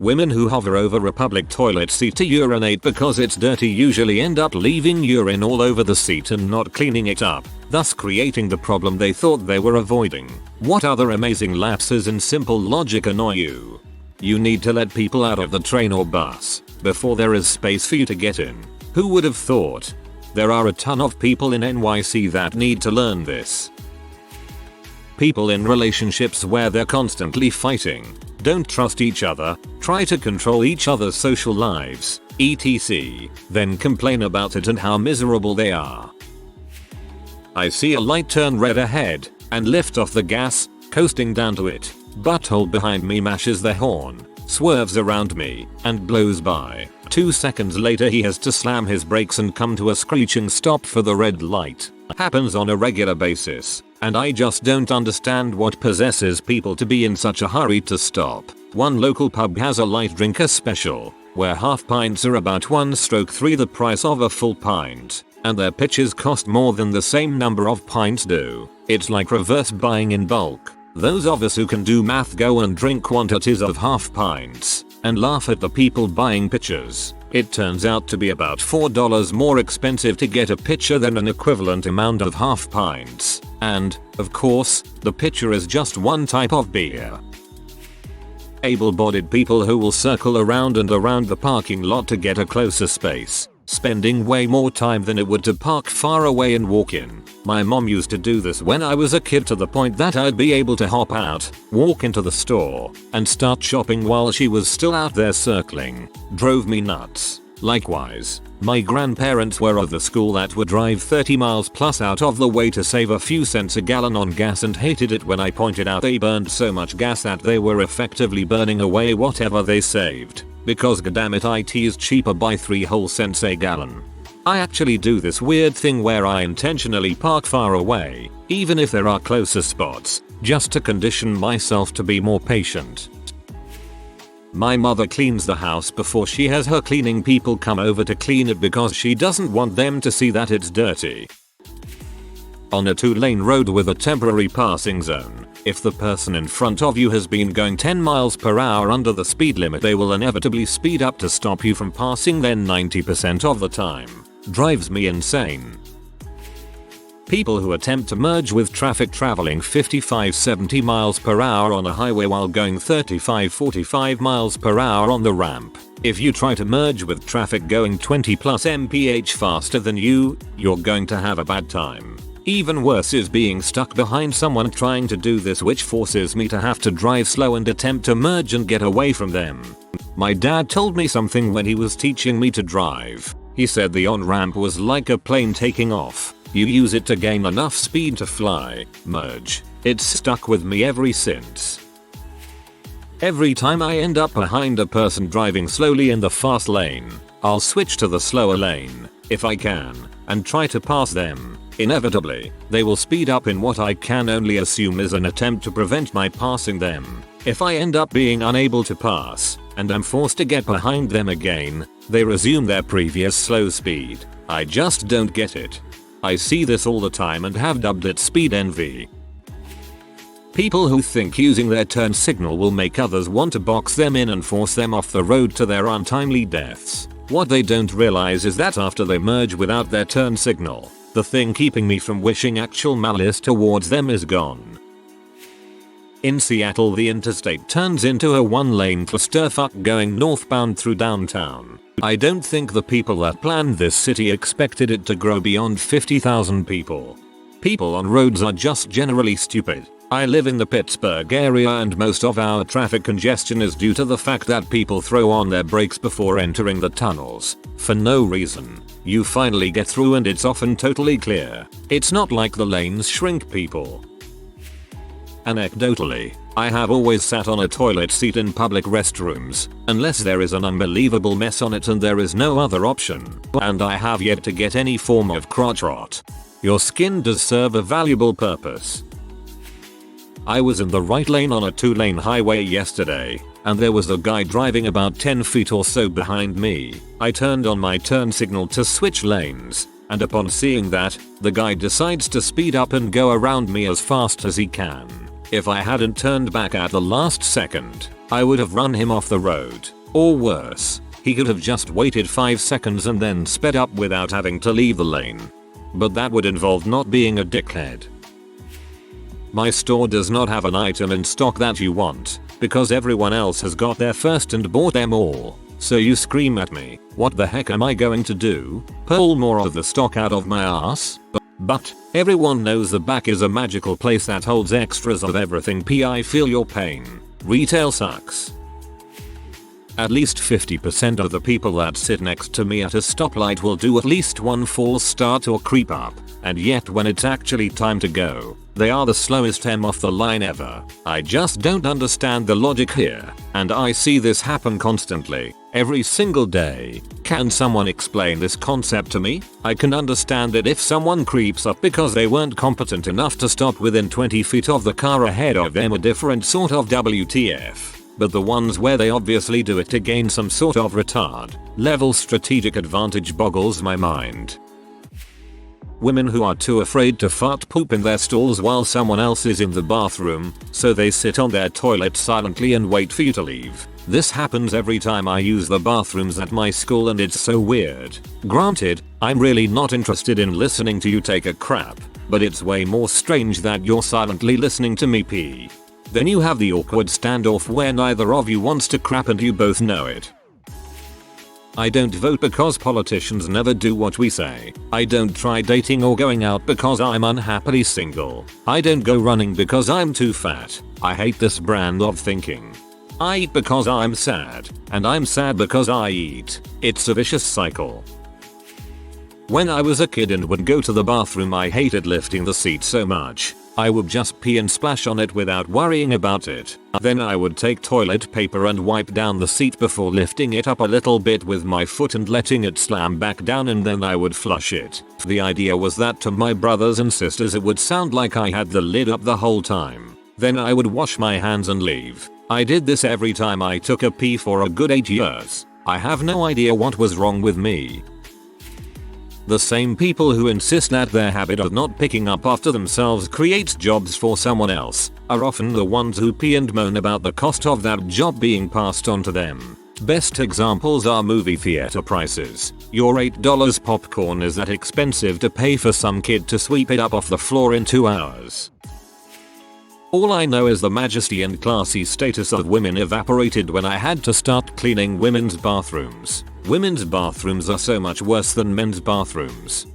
Women who hover over a public toilet seat to urinate because it's dirty usually end up leaving urine all over the seat and not cleaning it up, thus creating the problem they thought they were avoiding. What other amazing lapses in simple logic annoy you? You need to let people out of the train or bus before there is space for you to get in. Who would have thought? There are a ton of people in NYC that need to learn this. People in relationships where they're constantly fighting, don't trust each other, try to control each other's social lives, etc. Then complain about it and how miserable they are. I see a light turn red ahead and lift off the gas, coasting down to it. Butthole behind me mashes the horn, swerves around me, and blows by. 2 seconds later he has to slam his brakes and come to a screeching stop for the red light. Happens on a regular basis, and I just don't understand what possesses people to be in such a hurry to stop. One local pub has a light drinker special, where half pints are about 1/3 the price of a full pint, and their pitchers cost more than the same number of pints do. It's like reverse buying in bulk. Those of us who can do math go and drink quantities of half pints and laugh at the people buying pitchers. It turns out to be about $4 more expensive to get a pitcher than an equivalent amount of half pints. And, of course, the pitcher is just one type of beer. Able-bodied people who will circle around and around the parking lot to get a closer space, spending way more time than it would to park far away and walk in. My mom used to do this when I was a kid to the point that I'd be able to hop out, walk into the store, and start shopping while she was still out there circling. Drove me nuts. Likewise, my grandparents were of the school that would drive 30 miles plus out of the way to save a few cents a gallon on gas and hated it when I pointed out they burned so much gas that they were effectively burning away whatever they saved. Because goddammit it is cheaper by 3 whole cents a gallon. I actually do this weird thing where I intentionally park far away, even if there are closer spots, just to condition myself to be more patient. My mother cleans the house before she has her cleaning people come over to clean it because she doesn't want them to see that it's dirty. On a 2-lane road with a temporary passing zone, if the person in front of you has been going 10 miles per hour under the speed limit, they will inevitably speed up to stop you from passing them 90% of the time. Drives me insane. People who attempt to merge with traffic traveling 55-70 miles per hour on a highway while going 35-45 miles per hour on the ramp. If you try to merge with traffic going 20 plus mph faster than you, you're going to have a bad time. Even worse is being stuck behind someone trying to do this, which forces me to have to drive slow and attempt to merge and get away from them. My dad told me something when he was teaching me to drive. He said the on-ramp was like a plane taking off. You use it to gain enough speed to fly, merge. It's stuck with me ever since. Every time I end up behind a person driving slowly in the fast lane, I'll switch to the slower lane, if I can, and try to pass them. Inevitably, they will speed up in what I can only assume is an attempt to prevent my passing them. If I end up being unable to pass, and am forced to get behind them again, they resume their previous slow speed. I just don't get it. I see this all the time and have dubbed it speed envy. People who think using their turn signal will make others want to box them in and force them off the road to their untimely deaths. What they don't realize is that after they merge without their turn signal, the thing keeping me from wishing actual malice towards them is gone. In Seattle, the interstate turns into a 1-lane clusterfuck going northbound through downtown. I don't think the people that planned this city expected it to grow beyond 50,000 people. People on roads are just generally stupid. I live in the Pittsburgh area and most of our traffic congestion is due to the fact that people throw on their brakes before entering the tunnels, for no reason. You finally get through and it's often totally clear. It's not like the lanes shrink people. Anecdotally, I have always sat on a toilet seat in public restrooms, unless there is an unbelievable mess on it and there is no other option, and I have yet to get any form of crotch rot. Your skin does serve a valuable purpose. I was in the right lane on a 2-lane highway yesterday, and there was a guy driving about 10 feet or so behind me. I turned on my turn signal to switch lanes, and upon seeing that, the guy decides to speed up and go around me as fast as he can. If I hadn't turned back at the last second, I would have run him off the road. Or worse, he could have just waited 5 seconds and then sped up without having to leave the lane. But that would involve not being a dickhead. My store does not have an item in stock that you want, because everyone else has got there first and bought them all. So you scream at me, what the heck am I going to do? Pull more of the stock out of my ass? But everyone knows the back is a magical place that holds extras of everything. I feel your pain. Retail sucks. At least 50% of the people that sit next to me at a stoplight will do at least one false start or creep up, and yet when it's actually time to go, they are the slowest M off the line ever. I just don't understand the logic here, and I see this happen constantly, every single day. Can someone explain this concept to me? I can understand it if someone creeps up because they weren't competent enough to stop within 20 feet of the car ahead of them, a different sort of WTF. But the ones where they obviously do it to gain some sort of retard level strategic advantage boggles my mind. Women who are too afraid to fart poop in their stalls while someone else is in the bathroom, so they sit on their toilet silently and wait for you to leave. This happens every time I use the bathrooms at my school and it's so weird. Granted, I'm really not interested in listening to you take a crap, but it's way more strange that you're silently listening to me pee. Then you have the awkward standoff where neither of you wants to crap and you both know it. I don't vote because politicians never do what we say. I don't try dating or going out because I'm unhappily single. I don't go running because I'm too fat. I hate this brand of thinking. I eat because I'm sad, and I'm sad because I eat. It's a vicious cycle. When I was a kid and would go to the bathroom, I hated lifting the seat so much. I would just pee and splash on it without worrying about it. Then I would take toilet paper and wipe down the seat before lifting it up a little bit with my foot and letting it slam back down, and then I would flush it. The idea was that to my brothers and sisters it would sound like I had the lid up the whole time. Then I would wash my hands and leave. I did this every time I took a pee for a good 8 years. I have no idea what was wrong with me. The same people who insist that their habit of not picking up after themselves creates jobs for someone else are often the ones who pee and moan about the cost of that job being passed on to them. Best examples are movie theater prices. Your $8 popcorn is that expensive to pay for some kid to sweep it up off the floor in 2 hours. All I know is the majesty and classy status of women evaporated when I had to start cleaning women's bathrooms. Women's bathrooms are so much worse than men's bathrooms.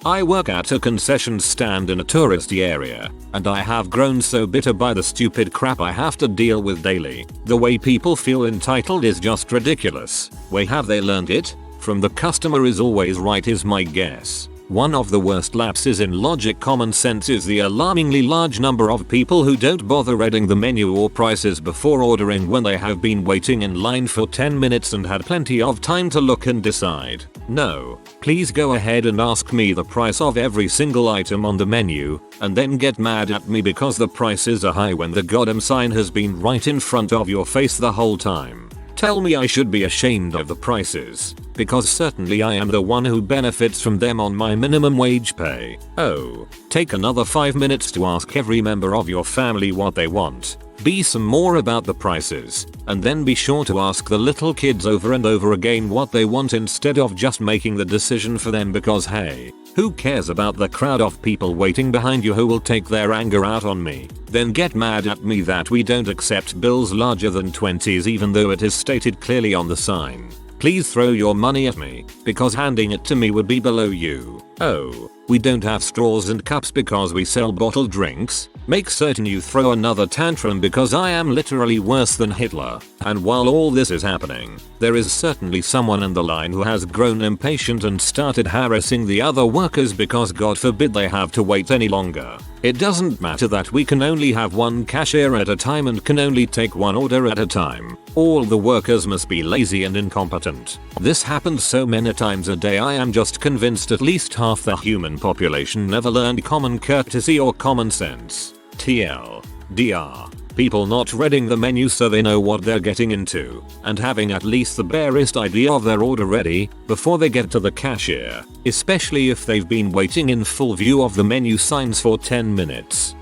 I work at a concession stand in a touristy area, and I have grown so bitter by the stupid crap I have to deal with daily. The way people feel entitled is just ridiculous. Where have they learned it? From the customer is always right is my guess. One of the worst lapses in logic common sense is the alarmingly large number of people who don't bother reading the menu or prices before ordering when they have been waiting in line for 10 minutes and had plenty of time to look and decide. No, please go ahead and ask me the price of every single item on the menu, and then get mad at me because the prices are high when the goddamn sign has been right in front of your face the whole time. Tell me I should be ashamed of the prices, because certainly I am the one who benefits from them on my minimum wage pay. Oh, take another 5 minutes to ask every member of your family what they want. Be some more about the prices, and then be sure to ask the little kids over and over again what they want instead of just making the decision for them, because hey, who cares about the crowd of people waiting behind you who will take their anger out on me, then get mad at me that we don't accept bills larger than 20s even though it is stated clearly on the sign. Please throw your money at me, because handing it to me would be below you. Oh, we don't have straws and cups because we sell bottled drinks? Make certain you throw another tantrum because I am literally worse than Hitler. And while all this is happening, there is certainly someone in the line who has grown impatient and started harassing the other workers because God forbid they have to wait any longer. It doesn't matter that we can only have one cashier at a time and can only take one order at a time. All the workers must be lazy and incompetent. This happens so many times a day I am just convinced at least half the human population never learned common courtesy or common sense. TLDR. People not reading the menu so they know what they're getting into, and having at least the barest idea of their order ready before they get to the cashier, especially if they've been waiting in full view of the menu signs for 10 minutes.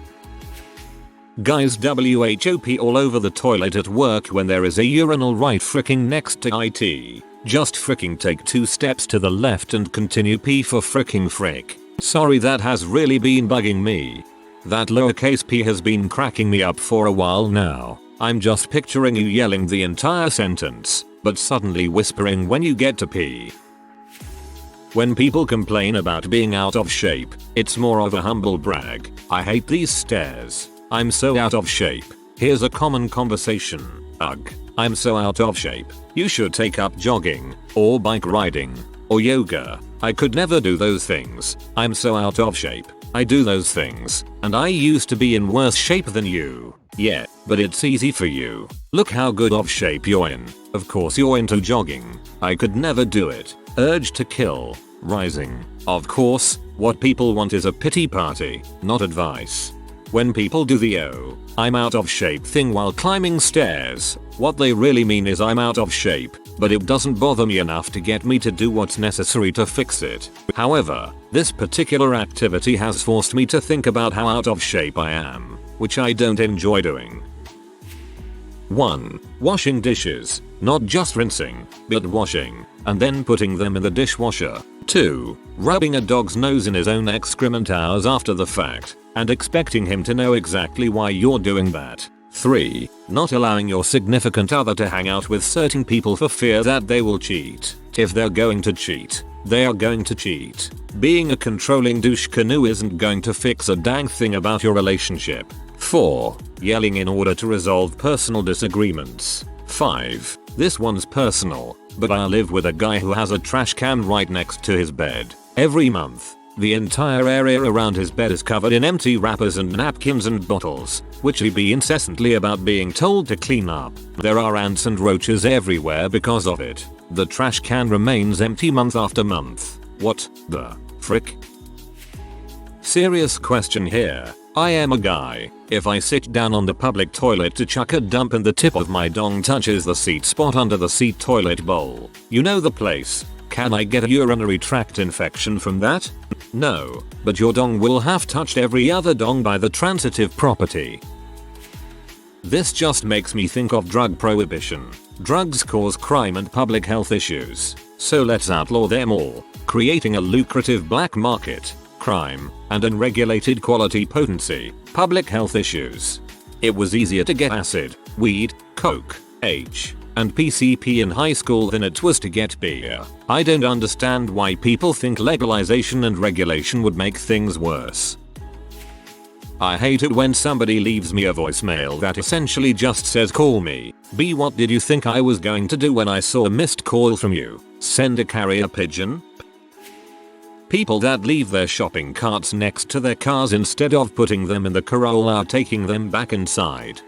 Guys WHOP all over the toilet at work when there is a urinal right fricking next to IT. Just fricking take 2 steps to the left and continue P for fricking frick. Sorry, that has really been bugging me. That lowercase p has been cracking me up for a while now. I'm just picturing you yelling the entire sentence, but suddenly whispering when you get to P. When people complain about being out of shape, it's more of a humble brag. I hate these stairs. I'm so out of shape. Here's a common conversation. Ugh, I'm so out of shape. You should take up jogging, or bike riding, or yoga. I could never do those things. I'm so out of shape. I do those things, and I used to be in worse shape than you. Yeah, but it's easy for you. Look how good of shape you're in. Of course you're into jogging. I could never do it. Urge to kill. Rising. Of course, what people want is a pity party, not advice. When people do the "oh, I'm out of shape" thing while climbing stairs, what they really mean is I'm out of shape, but it doesn't bother me enough to get me to do what's necessary to fix it. However, this particular activity has forced me to think about how out of shape I am, which I don't enjoy doing. 1. Washing dishes, not just rinsing, but washing, and then putting them in the dishwasher. 2. Rubbing a dog's nose in his own excrement hours after the fact, and expecting him to know exactly why you're doing that. 3. Not allowing your significant other to hang out with certain people for fear that they will cheat. If they're going to cheat, they are going to cheat. Being a controlling douche canoe isn't going to fix a dang thing about your relationship. 4. Yelling in order to resolve personal disagreements. 5. This one's personal, but I live with a guy who has a trash can right next to his bed. Every month, the entire area around his bed is covered in empty wrappers and napkins and bottles, which he be incessantly about being told to clean up. There are ants and roaches everywhere because of it. The trash can remains empty month after month. What the frick? Serious question here. I am a guy. If I sit down on the public toilet to chuck a dump and the tip of my dong touches the seat spot under the seat toilet bowl, you know the place, can I get a urinary tract infection from that? No, but your dong will have touched every other dong by the transitive property. This just makes me think of drug prohibition. Drugs cause crime and public health issues, so let's outlaw them all, creating a lucrative black market. Crime, and unregulated quality potency, public health issues. It was easier to get acid, weed, coke, H, and PCP in high school than it was to get beer. I don't understand why people think legalization and regulation would make things worse. I hate it when somebody leaves me a voicemail that essentially just says "call me, B, what did you think I was going to do when I saw a missed call from you? Send a carrier pigeon?" People that leave their shopping carts next to their cars instead of putting them in the Corolla are taking them back inside.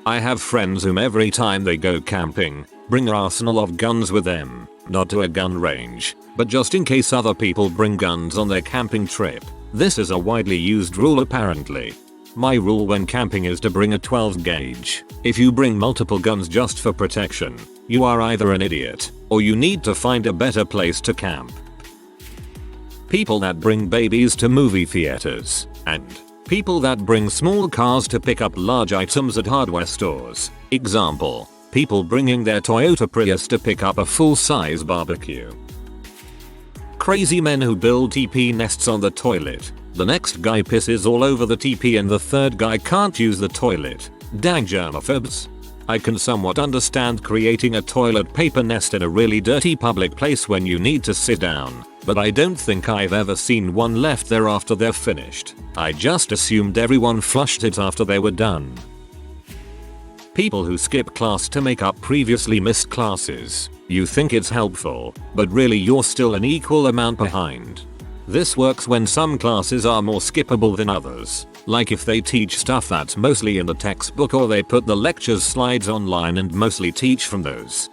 I have friends whom every time they go camping, bring an arsenal of guns with them, not to a gun range, but just in case other people bring guns on their camping trip. This is a widely used rule apparently. My rule when camping is to bring a 12 gauge. If you bring multiple guns just for protection, you are either an idiot, or you need to find a better place to camp. People that bring babies to movie theaters, and people that bring small cars to pick up large items at hardware stores. Example, people bringing their Toyota Prius to pick up a full-size barbecue. Crazy men who build TP nests on the toilet. The next guy pisses all over the TP and the third guy can't use the toilet. Dang germaphobes. I can somewhat understand creating a toilet paper nest in a really dirty public place when you need to sit down, but I don't think I've ever seen one left there after they're finished. I just assumed everyone flushed it after they were done. People who skip class to make up previously missed classes. You think it's helpful, but really you're still an equal amount behind. This works when some classes are more skippable than others, like if they teach stuff that's mostly in the textbook or they put the lectures slides online and mostly teach from those.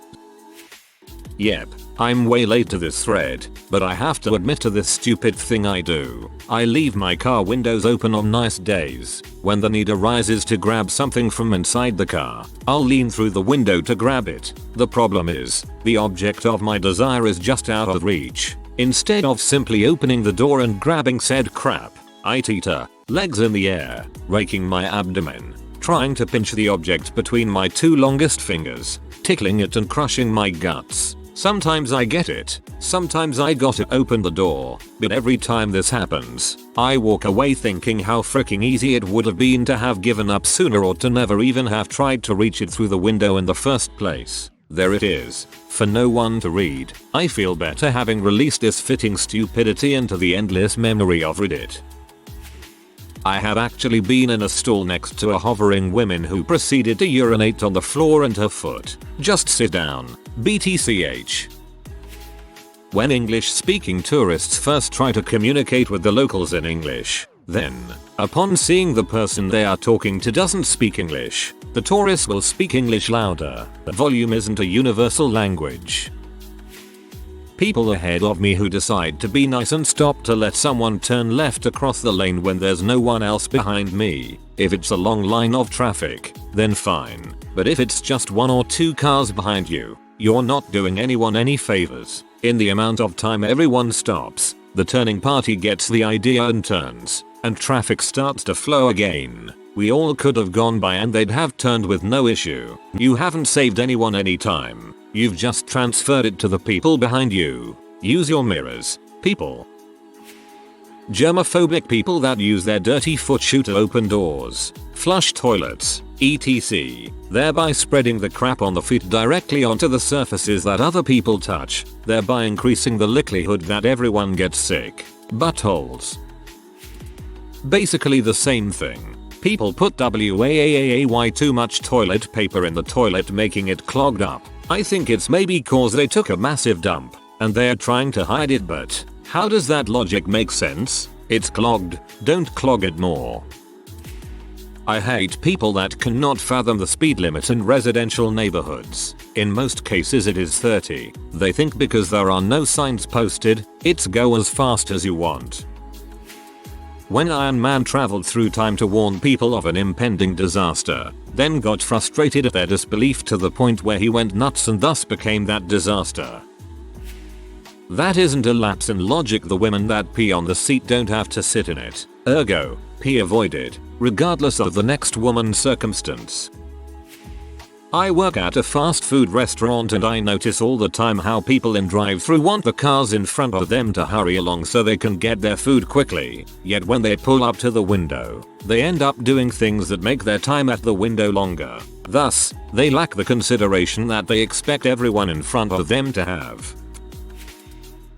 Yep, I'm way late to this thread, but I have to admit to this stupid thing I do. I leave my car windows open on nice days. When the need arises to grab something from inside the car, I'll lean through the window to grab it. The problem is, the object of my desire is just out of reach. Instead of simply opening the door and grabbing said crap, I teeter, legs in the air, raking my abdomen, trying to pinch the object between my two longest fingers, tickling it and crushing my guts. Sometimes I get it, sometimes I gotta open the door, but every time this happens, I walk away thinking how freaking easy it would have been to have given up sooner or to never even have tried to reach it through the window in the first place. There it is, for no one to read. I feel better having released this fitting stupidity into the endless memory of Reddit. I have actually been in a stall next to a hovering woman who proceeded to urinate on the floor and her foot. Just sit down. BTCH. When English-speaking tourists first try to communicate with the locals in English, then, upon seeing the person they are talking to doesn't speak English, the tourist will speak English louder. The volume isn't a universal language. People ahead of me who decide to be nice and stop to let someone turn left across the lane when there's no one else behind me. If it's a long line of traffic, then fine. But if it's just one or two cars behind you, you're not doing anyone any favors. In the amount of time everyone stops, the turning party gets the idea and turns, and traffic starts to flow again. We all could have gone by and they'd have turned with no issue. You haven't saved anyone any time. You've just transferred it to the people behind you. Use your mirrors, people. Germaphobic people that use their dirty foot shoe to open doors, flush toilets, etc., thereby spreading the crap on the feet directly onto the surfaces that other people touch, thereby increasing the likelihood that everyone gets sick. Buttholes. Basically the same thing. People put WAAAY too much toilet paper in the toilet, making it clogged up. I think it's maybe cause they took a massive dump and they're trying to hide it, but how does that logic make sense? It's clogged, don't clog it more. I hate people that cannot fathom the speed limit in residential neighborhoods. In most cases it is 30. They think because there are no signs posted, it's go as fast as you want. When Iron Man traveled through time to warn people of an impending disaster, then got frustrated at their disbelief to the point where he went nuts and thus became that disaster. That isn't a lapse in logic. The women that pee on the seat don't have to sit in it. Ergo, pee avoided, regardless of the next woman's circumstance. I work at a fast food restaurant and I notice all the time how people in drive-thru want the cars in front of them to hurry along so they can get their food quickly, yet when they pull up to the window, they end up doing things that make their time at the window longer. Thus, they lack the consideration that they expect everyone in front of them to have.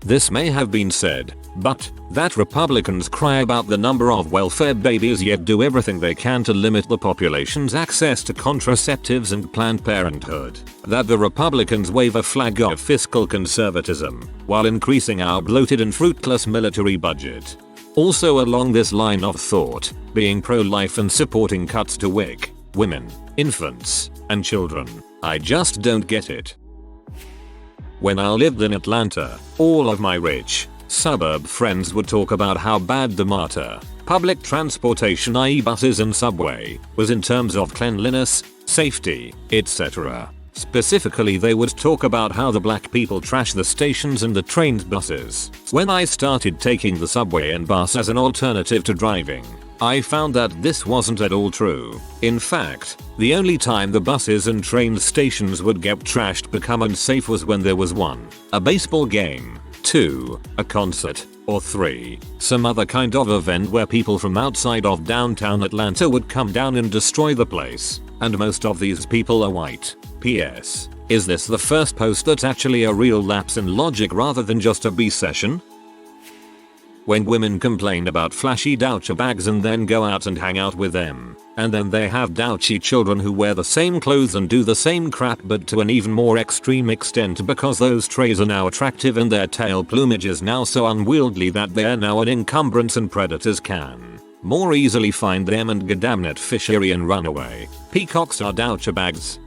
This may have been said, but that Republicans cry about the number of welfare babies yet do everything they can to limit the population's access to contraceptives and Planned Parenthood. That the Republicans wave a flag of fiscal conservatism while increasing our bloated and fruitless military budget. Also along this line of thought, being pro-life and supporting cuts to WIC, women, infants, and children. I just don't get it. When I lived in Atlanta, all of my rich, suburb friends would talk about how bad the MATA, public transportation i.e. buses and subway, was in terms of cleanliness, safety, etc. Specifically they would talk about how the black people trash the stations and the trained buses. When I started taking the subway and bus as an alternative to driving, I found that this wasn't at all true. In fact, the only time the buses and train stations would get trashed, become unsafe was when there was 1. A baseball game, 2. A concert, or 3. Some other kind of event where people from outside of downtown Atlanta would come down and destroy the place. And most of these people are white. P.S. Is this the first post that's actually a real lapse in logic rather than just a B session? When women complain about flashy doucher bags and then go out and hang out with them, and then they have douchy children who wear the same clothes and do the same crap but to an even more extreme extent because those trays are now attractive and their tail plumage is now so unwieldy that they are now an encumbrance and predators can more easily find them and goddammit fishery and run away. Peacocks are doucher bags.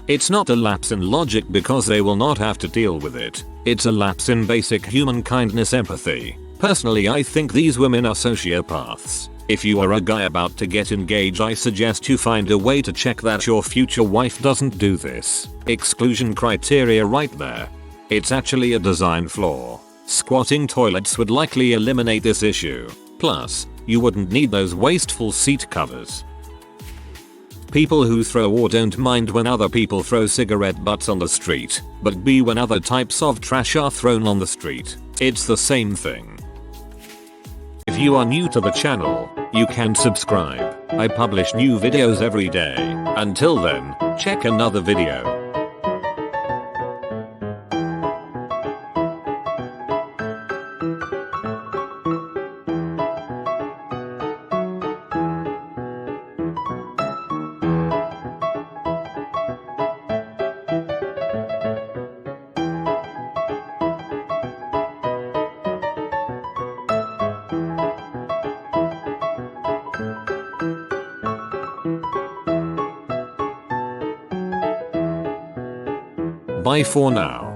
It's not a lapse in logic because they will not have to deal with it. It's a lapse in basic human kindness empathy. Personally, I think these women are sociopaths. If you are a guy about to get engaged, I suggest you find a way to check that your future wife doesn't do this. Exclusion criteria right there. It's actually a design flaw. Squatting toilets would likely eliminate this issue. Plus, you wouldn't need those wasteful seat covers. People who throw or don't mind when other people throw cigarette butts on the street, but B when other types of trash are thrown on the street. It's the same thing. If you are new to the channel, you can subscribe. I publish new videos every day. Until then, check another video. Bye for now.